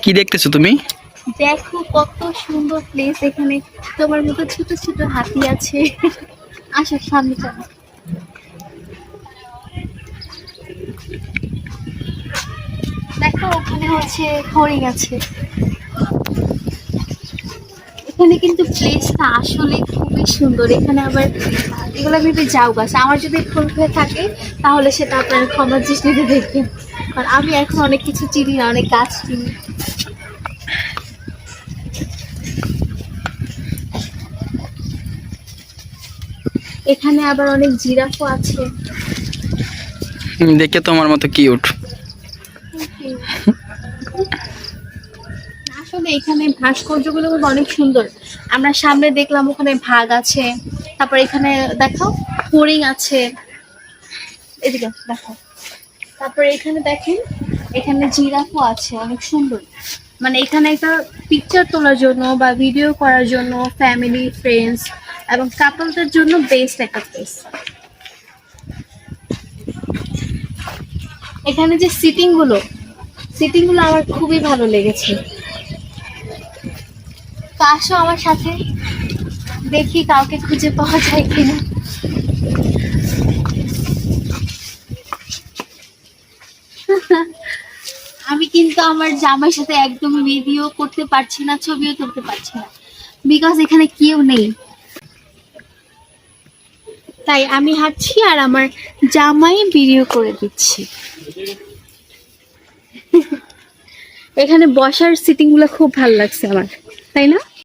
কি দেখতেছো তুমি? দেখো কত সুন্দর প্লেস। এখানে তোমার মতো ছোট ছোট হাতি আছে। আসো সামনে চলো। দেখো ওখানে হচ্ছে হরিণ আছে। এখানে কিন্তু প্লেসটা আসলে খুবই সুন্দর। এখানে আবার এগুলো ভেবে যাও গাছ, আমার যদি ভুল হয়ে থাকে তাহলে সেটা আপনারা ক্ষমার দৃষ্টিতে দেখবেন, কারণ আমি এখন অনেক কিছু চিনি না, অনেক গাছ চিনি। এখানে আবার অনেক জিরাফও আছে। দেখে তোমার মতো কিউট। আসলে এখানে ভাস্কর্যগুলো কিন্তু অনেক সুন্দর। আমরা সামনে দেখলাম ওখানে বাঘ আছে, তারপর এখানে দেখো হরিণ আছে, এদিকে দেখো, তারপরে এখানে দেখেন এখানে জিরাফও আছে, অনেক সুন্দর। মানে এখানে একটা পিকচার তোলার জন্য বা ভিডিও করার জন্য ফ্যামিলি ফ্রেন্ডস এবং কাপলদের জন্য বেস্ট একটা প্লেস। এখানে যে সিটিং গুলো আমার খুবই ভালো লেগেছে। তো আসো আমার সাথে, দেখি কাউকে খুঁজে পাওয়া যায় কিনা। আমি কিন্তু আমার জামাইয়ের সাথে একদমই ভিডিও করতে পারছি না, ছবিও তুলতে পারছি না, বিকজ এখানে কেউ নেই। তাই আমি হাঁটছি আর আমার জামাই ভিডিও করে দিচ্ছি। এখানে বসার সিটিং গুলো খুব ভালো লাগছে আমার, তাই না?